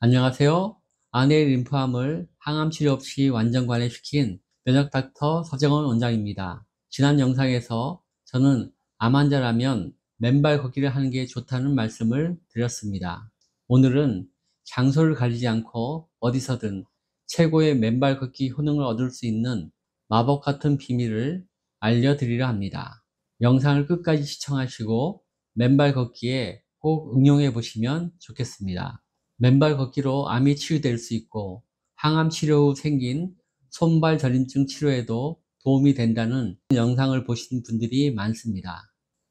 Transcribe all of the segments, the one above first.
안녕하세요. 아내의 림프암을 항암 치료 없이 완전 관리시킨 면역 닥터 서정원 원장입니다. 지난 영상에서 저는 암 환자라면 맨발 걷기를 하는 게 좋다는 말씀을 드렸습니다. 오늘은 장소를 가리지 않고 어디서든 최고의 맨발 걷기 효능을 얻을 수 있는 마법 같은 비밀을 알려드리려 합니다. 영상을 끝까지 시청하시고 맨발 걷기에 꼭 응용해 보시면 좋겠습니다. 맨발 걷기로 암이 치유될 수 있고 항암 치료 후 생긴 손발 저림증 치료에도 도움이 된다는 영상을 보신 분들이 많습니다.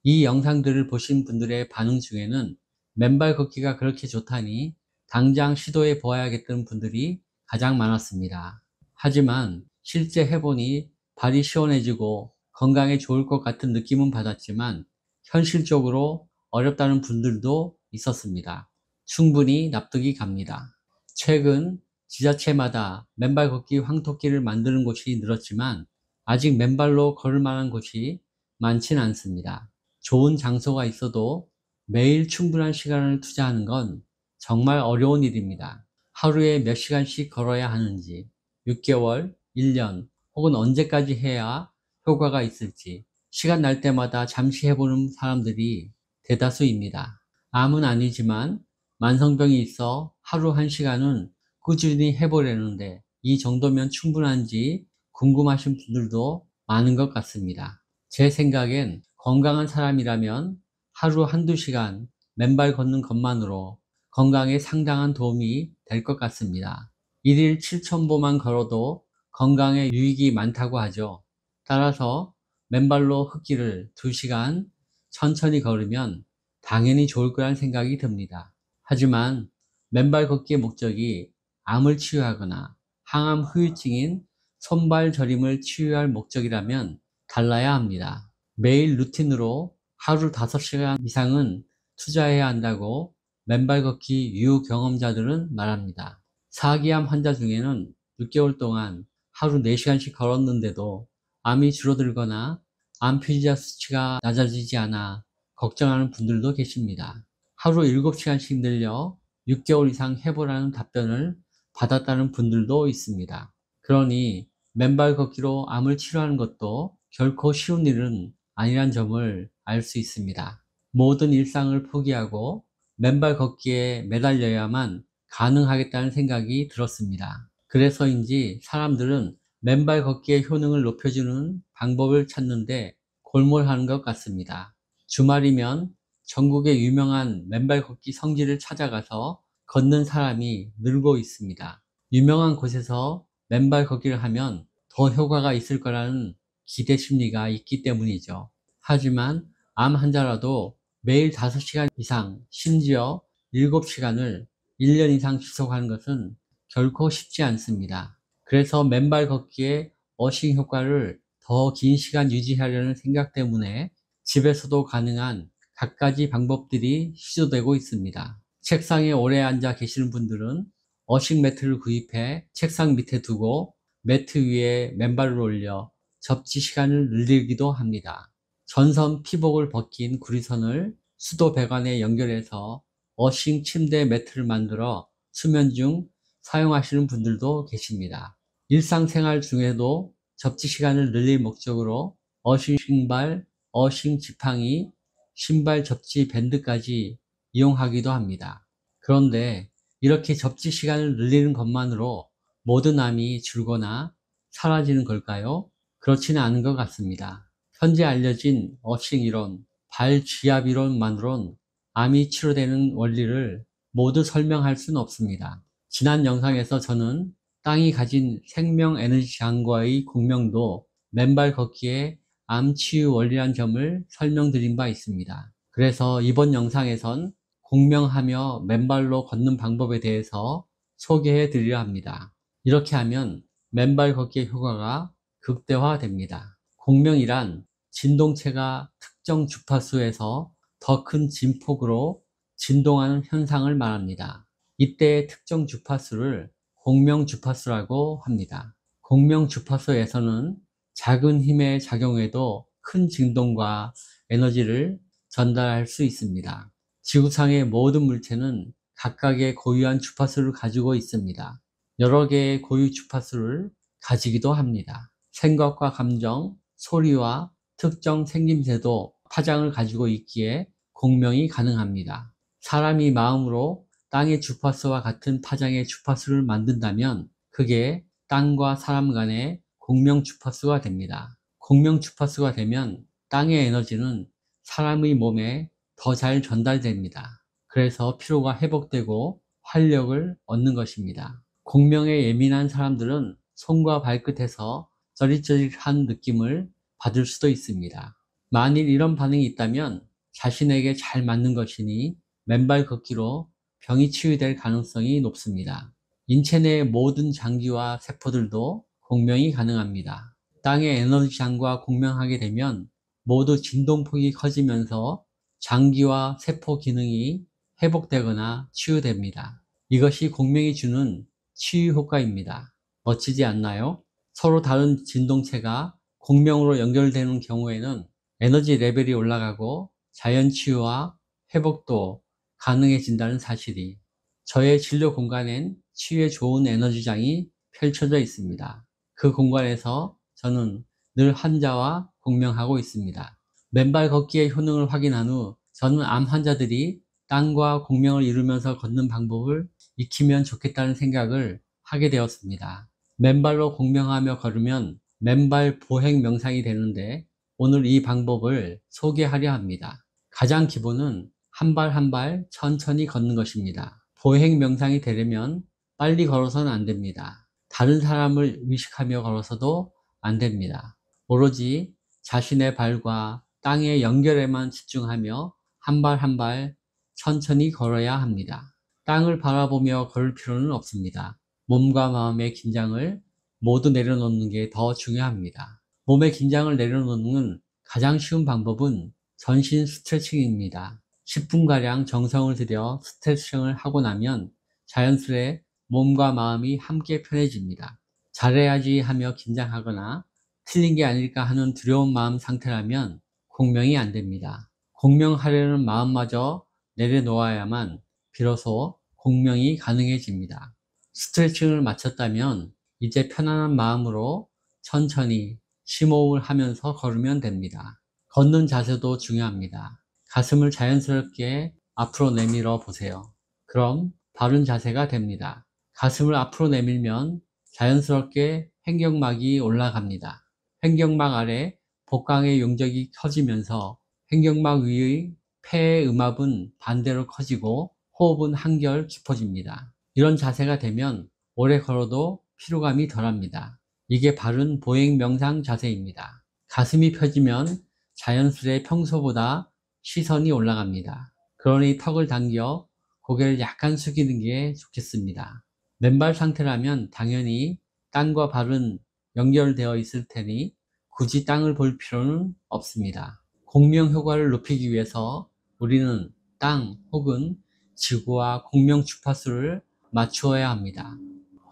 이 영상들을 보신 분들의 반응 중에는 맨발 걷기가 그렇게 좋다니 당장 시도해 보아야겠다는 분들이 가장 많았습니다. 하지만 실제 해보니 발이 시원해지고 건강에 좋을 것 같은 느낌은 받았지만 현실적으로 어렵다는 분들도 있었습니다. 충분히 납득이 갑니다. 최근 지자체마다 맨발 걷기 황토길을 만드는 곳이 늘었지만 아직 맨발로 걸을 만한 곳이 많진 않습니다. 좋은 장소가 있어도 매일 충분한 시간을 투자하는 건 정말 어려운 일입니다. 하루에 몇 시간씩 걸어야 하는지, 6개월, 1년, 혹은 언제까지 해야 효과가 있을지 시간 날 때마다 잠시 해보는 사람들이 대다수입니다. 암은 아니지만 만성병이 있어 하루 1시간은 꾸준히 해보려는데 이 정도면 충분한지 궁금하신 분들도 많은 것 같습니다. 제 생각엔 건강한 사람이라면 하루 한두 시간 맨발 걷는 것만으로 건강에 상당한 도움이 될 것 같습니다. 1일 7,000보만 걸어도 건강에 유익이 많다고 하죠. 따라서 맨발로 걷기를 2시간 천천히 걸으면 당연히 좋을 거란 생각이 듭니다. 하지만 맨발 걷기의 목적이 암을 치유하거나 항암 후유증인 손발 저림을 치유할 목적이라면 달라야 합니다. 매일 루틴으로 하루 5시간 이상은 투자해야 한다고 맨발 걷기 유효 경험자들은 말합니다. 사기암 환자 중에는 6개월 동안 하루 4시간씩 걸었는데도 암이 줄어들거나 암 표시자 수치가 낮아지지 않아 걱정하는 분들도 계십니다. 하루 7시간씩 늘려 6개월 이상 해보라는 답변을 받았다는 분들도 있습니다. 그러니 맨발 걷기로 암을 치료하는 것도 결코 쉬운 일은 아니란 점을 알 수 있습니다. 모든 일상을 포기하고 맨발 걷기에 매달려야만 가능하겠다는 생각이 들었습니다. 그래서인지 사람들은 맨발 걷기의 효능을 높여주는 방법을 찾는데 골몰하는 것 같습니다. 주말이면 전국의 유명한 맨발 걷기 성지를 찾아가서 걷는 사람이 늘고 있습니다. 유명한 곳에서 맨발 걷기를 하면 더 효과가 있을 거라는 기대 심리가 있기 때문이죠. 하지만 암 환자라도 매일 5시간 이상, 심지어 7시간을 1년 이상 지속하는 것은 결코 쉽지 않습니다. 그래서 맨발 걷기의 어싱 효과를 더 긴 시간 유지하려는 생각 때문에 집에서도 가능한 갖가지 방법들이 시도되고 있습니다. 책상에 오래 앉아 계시는 분들은 어싱 매트를 구입해 책상 밑에 두고 매트 위에 맨발을 올려 접지 시간을 늘리기도 합니다. 전선 피복을 벗긴 구리선을 수도 배관에 연결해서 어싱 침대 매트를 만들어 수면 중 사용하시는 분들도 계십니다. 일상생활 중에도 접지 시간을 늘릴 목적으로 어싱 신발, 어싱 지팡이, 신발 접지 밴드까지 이용하기도 합니다. 그런데 이렇게 접지 시간을 늘리는 것만으로 모든 암이 줄거나 사라지는 걸까요? 그렇지는 않은 것 같습니다. 현재 알려진 어싱 이론, 발 지압 이론만으론 암이 치료되는 원리를 모두 설명할 수는 없습니다. 지난 영상에서 저는 땅이 가진 생명 에너지 장과의 공명도 맨발 걷기의 암 치유 원리란 점을 설명드린 바 있습니다. 그래서 이번 영상에선 공명하며 맨발로 걷는 방법에 대해서 소개해 드리려 합니다. 이렇게 하면 맨발 걷기의 효과가 극대화됩니다. 공명이란 진동체가 특정 주파수에서 더 큰 진폭으로 진동하는 현상을 말합니다. 이때의 특정 주파수를 공명 주파수라고 합니다. 공명 주파수에서는 작은 힘의 작용에도 큰 진동과 에너지를 전달할 수 있습니다. 지구상의 모든 물체는 각각의 고유한 주파수를 가지고 있습니다. 여러 개의 고유 주파수를 가지기도 합니다. 생각과 감정, 소리와 특정 생김새도 파장을 가지고 있기에 공명이 가능합니다. 사람이 마음으로 땅의 주파수와 같은 파장의 주파수를 만든다면 그게 땅과 사람 간의 공명 주파수가 됩니다. 공명 주파수가 되면 땅의 에너지는 사람의 몸에 더 잘 전달됩니다. 그래서 피로가 회복되고 활력을 얻는 것입니다. 공명에 예민한 사람들은 손과 발끝에서 쩌릿쩌릿한 느낌을 받을 수도 있습니다. 만일 이런 반응이 있다면 자신에게 잘 맞는 것이니 맨발 걷기로 병이 치유될 가능성이 높습니다. 인체 내의 모든 장기와 세포들도 공명이 가능합니다. 땅의 에너지장과 공명하게 되면 모두 진동폭이 커지면서 장기와 세포 기능이 회복되거나 치유됩니다. 이것이 공명이 주는 치유 효과입니다. 멋지지 않나요? 서로 다른 진동체가 공명으로 연결되는 경우에는 에너지 레벨이 올라가고 자연 치유와 회복도 가능해진다는 사실이 저의 진료 공간엔 치유에 좋은 에너지장이 펼쳐져 있습니다. 그 공간에서 저는 늘 환자와 공명하고 있습니다. 맨발 걷기의 효능을 확인한 후 저는 암 환자들이 땅과 공명을 이루면서 걷는 방법을 익히면 좋겠다는 생각을 하게 되었습니다. 맨발로 공명하며 걸으면 맨발 보행 명상이 되는데 오늘 이 방법을 소개하려 합니다. 가장 기본은 한 발 한 발 천천히 걷는 것입니다. 보행 명상이 되려면 빨리 걸어서는 안 됩니다. 다른 사람을 의식하며 걸어서도 안 됩니다. 오로지 자신의 발과 땅의 연결에만 집중하며 한 발 한 발 천천히 걸어야 합니다. 땅을 바라보며 걸을 필요는 없습니다. 몸과 마음의 긴장을 모두 내려놓는 게 더 중요합니다. 몸의 긴장을 내려놓는 가장 쉬운 방법은 전신 스트레칭입니다. 10분가량 정성을 들여 스트레칭을 하고 나면 자연스레 몸과 마음이 함께 편해집니다. 잘해야지 하며 긴장하거나 틀린 게 아닐까 하는 두려운 마음 상태라면 공명이 안 됩니다. 공명하려는 마음마저 내려놓아야만 비로소 공명이 가능해집니다. 스트레칭을 마쳤다면 이제 편안한 마음으로 천천히 심호흡을 하면서 걸으면 됩니다. 걷는 자세도 중요합니다. 가슴을 자연스럽게 앞으로 내밀어 보세요. 그럼 바른 자세가 됩니다. 가슴을 앞으로 내밀면 자연스럽게 횡격막이 올라갑니다. 횡격막 아래 복강의 용적이 커지면서 횡격막 위의 폐의 음압은 반대로 커지고 호흡은 한결 깊어집니다. 이런 자세가 되면 오래 걸어도 피로감이 덜합니다. 이게 바른 보행 명상 자세입니다. 가슴이 펴지면 자연스레 평소보다 시선이 올라갑니다. 그러니 턱을 당겨 고개를 약간 숙이는 게 좋겠습니다. 맨발 상태라면 당연히 땅과 발은 연결되어 있을 테니 굳이 땅을 볼 필요는 없습니다. 공명 효과를 높이기 위해서 우리는 땅 혹은 지구와 공명 주파수를 맞추어야 합니다.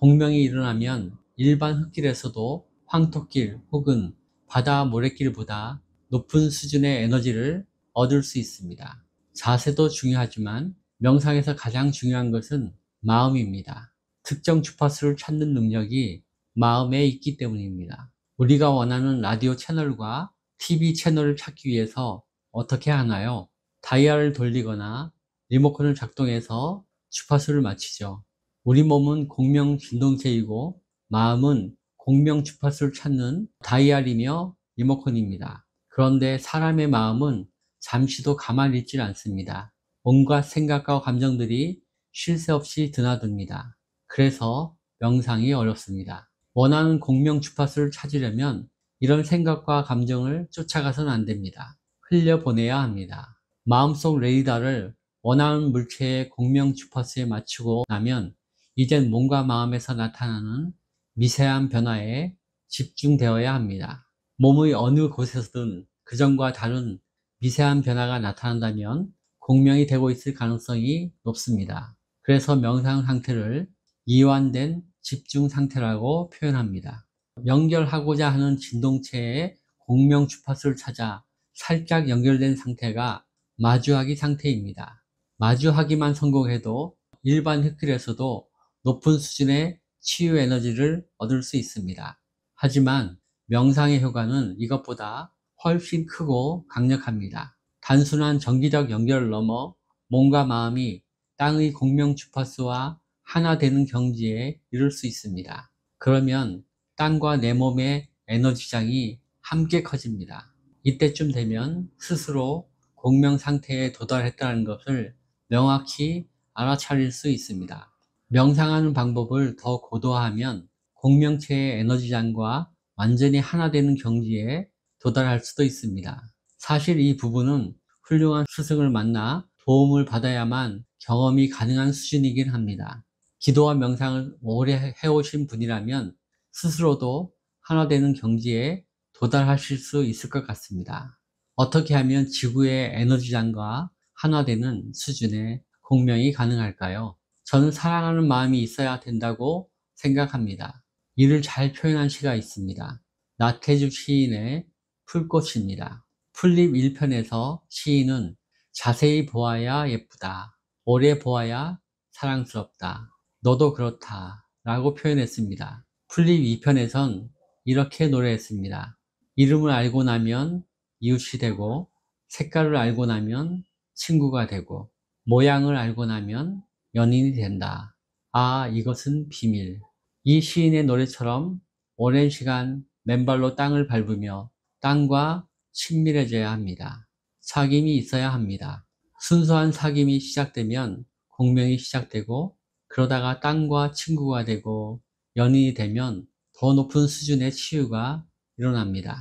공명이 일어나면 일반 흙길에서도 황토길 혹은 바다 모래길보다 높은 수준의 에너지를 얻을 수 있습니다. 자세도 중요하지만 명상에서 가장 중요한 것은 마음입니다. 특정 주파수를 찾는 능력이 마음에 있기 때문입니다. 우리가 원하는 라디오 채널과 TV 채널을 찾기 위해서 어떻게 하나요? 다이얼을 돌리거나 리모컨을 작동해서 주파수를 맞추죠. 우리 몸은 공명 진동체이고 마음은 공명 주파수를 찾는 다이얼이며 리모컨입니다. 그런데 사람의 마음은 잠시도 가만히 있질 않습니다. 온갖 생각과 감정들이 쉴 새 없이 드나듭니다. 그래서 명상이 어렵습니다. 원하는 공명 주파수를 찾으려면 이런 생각과 감정을 쫓아가서는 안 됩니다. 흘려보내야 합니다. 마음속 레이더를 원하는 물체의 공명 주파수에 맞추고 나면 이젠 몸과 마음에서 나타나는 미세한 변화에 집중되어야 합니다. 몸의 어느 곳에서든 그전과 다른 미세한 변화가 나타난다면 공명이 되고 있을 가능성이 높습니다. 그래서 명상 상태를 이완된 집중 상태라고 표현합니다. 연결하고자 하는 진동체의 공명 주파수를 찾아 살짝 연결된 상태가 마주하기 상태입니다. 마주하기만 성공해도 일반 흙길에서도 높은 수준의 치유 에너지를 얻을 수 있습니다. 하지만 명상의 효과는 이것보다 훨씬 크고 강력합니다. 단순한 정기적 연결을 넘어 몸과 마음이 땅의 공명 주파수와 하나 되는 경지에 이룰 수 있습니다. 그러면 땅과 내 몸의 에너지장이 함께 커집니다. 이때쯤 되면 스스로 공명 상태에 도달했다는 것을 명확히 알아차릴 수 있습니다. 명상하는 방법을 더 고도화하면 공명체의 에너지장과 완전히 하나 되는 경지에 도달할 수도 있습니다. 사실 이 부분은 훌륭한 스승을 만나 도움을 받아야만 경험이 가능한 수준이긴 합니다. 기도와 명상을 오래 해오신 분이라면 스스로도 하나 되는 경지에 도달하실 수 있을 것 같습니다. 어떻게 하면 지구의 에너지장과 하나 되는 수준의 공명이 가능할까요? 저는 사랑하는 마음이 있어야 된다고 생각합니다. 이를 잘 표현한 시가 있습니다. 나태주 시인의 풀꽃입니다. 풀잎 1편에서 시인은 자세히 보아야 예쁘다. 오래 보아야 사랑스럽다. 너도 그렇다. 라고 표현했습니다. 풀잎 2편에선 이렇게 노래했습니다. 이름을 알고 나면 이웃이 되고, 색깔을 알고 나면 친구가 되고, 모양을 알고 나면 연인이 된다. 아, 이것은 비밀. 이 시인의 노래처럼 오랜 시간 맨발로 땅을 밟으며 땅과 친밀해져야 합니다. 사귐이 있어야 합니다. 순수한 사귐이 시작되면 공명이 시작되고, 그러다가 땅과 친구가 되고 연인이 되면 더 높은 수준의 치유가 일어납니다.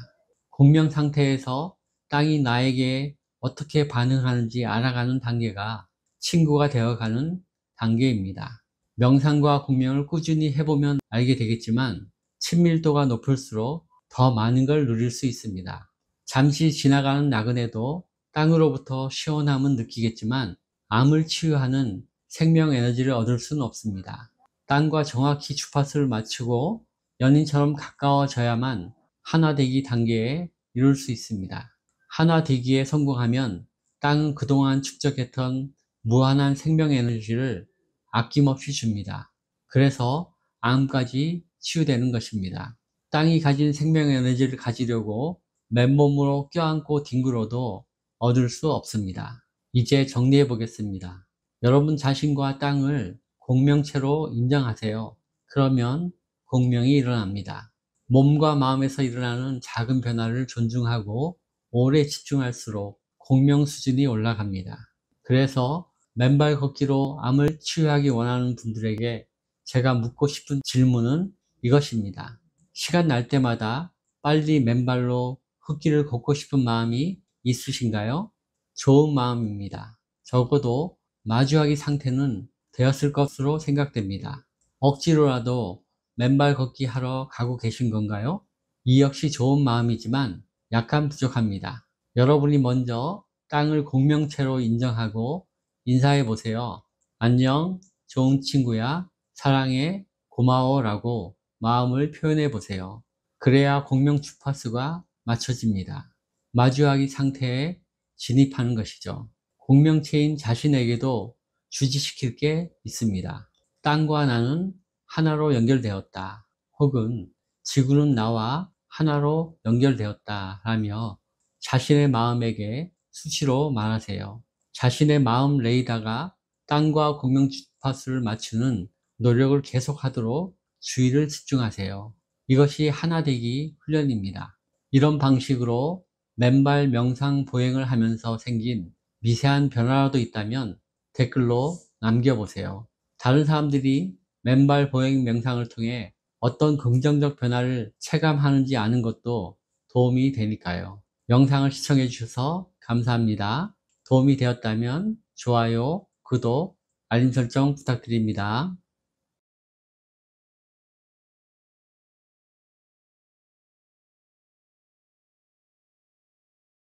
공명 상태에서 땅이 나에게 어떻게 반응하는지 알아가는 단계가 친구가 되어가는 단계입니다. 명상과 공명을 꾸준히 해보면 알게 되겠지만 친밀도가 높을수록 더 많은 걸 누릴 수 있습니다. 잠시 지나가는 나그네도 땅으로부터 시원함은 느끼겠지만 암을 치유하는 생명 에너지를 얻을 수는 없습니다. 땅과 정확히 주파수를 맞추고 연인처럼 가까워져야만 하나 되기 단계에 이룰 수 있습니다. 하나 되기에 성공하면 땅은 그동안 축적했던 무한한 생명 에너지를 아낌없이 줍니다. 그래서 암까지 치유되는 것입니다. 땅이 가진 생명 에너지를 가지려고 맨몸으로 껴안고 뒹굴어도 얻을 수 없습니다. 이제 정리해 보겠습니다. 여러분 자신과 땅을 공명체로 인정하세요. 그러면 공명이 일어납니다. 몸과 마음에서 일어나는 작은 변화를 존중하고 오래 집중할수록 공명 수준이 올라갑니다. 그래서 맨발 걷기로 암을 치유하기 원하는 분들에게 제가 묻고 싶은 질문은 이것입니다. 시간 날 때마다 빨리 맨발로 흙길을 걷고 싶은 마음이 있으신가요? 좋은 마음입니다. 적어도 마주하기 상태는 되었을 것으로 생각됩니다. 억지로라도 맨발 걷기 하러 가고 계신 건가요? 이 역시 좋은 마음이지만 약간 부족합니다. 여러분이 먼저 땅을 공명체로 인정하고 인사해 보세요. 안녕, 좋은 친구야, 사랑해, 고마워 라고 마음을 표현해 보세요. 그래야 공명 주파수가 맞춰집니다. 마주하기 상태에 진입하는 것이죠. 공명체인 자신에게도 주지시킬 게 있습니다. 땅과 나는 하나로 연결되었다. 혹은 지구는 나와 하나로 연결되었다 라며 자신의 마음에게 수시로 말하세요. 자신의 마음 레이더가 땅과 공명 주파수를 맞추는 노력을 계속하도록 주의를 집중하세요. 이것이 하나 되기 훈련입니다. 이런 방식으로 맨발 명상 보행을 하면서 생긴 미세한 변화라도 있다면 댓글로 남겨보세요. 다른 사람들이 맨발 보행 명상을 통해 어떤 긍정적 변화를 체감하는지 아는 것도 도움이 되니까요. 영상을 시청해 주셔서 감사합니다. 도움이 되었다면 좋아요, 구독, 알림 설정 부탁드립니다.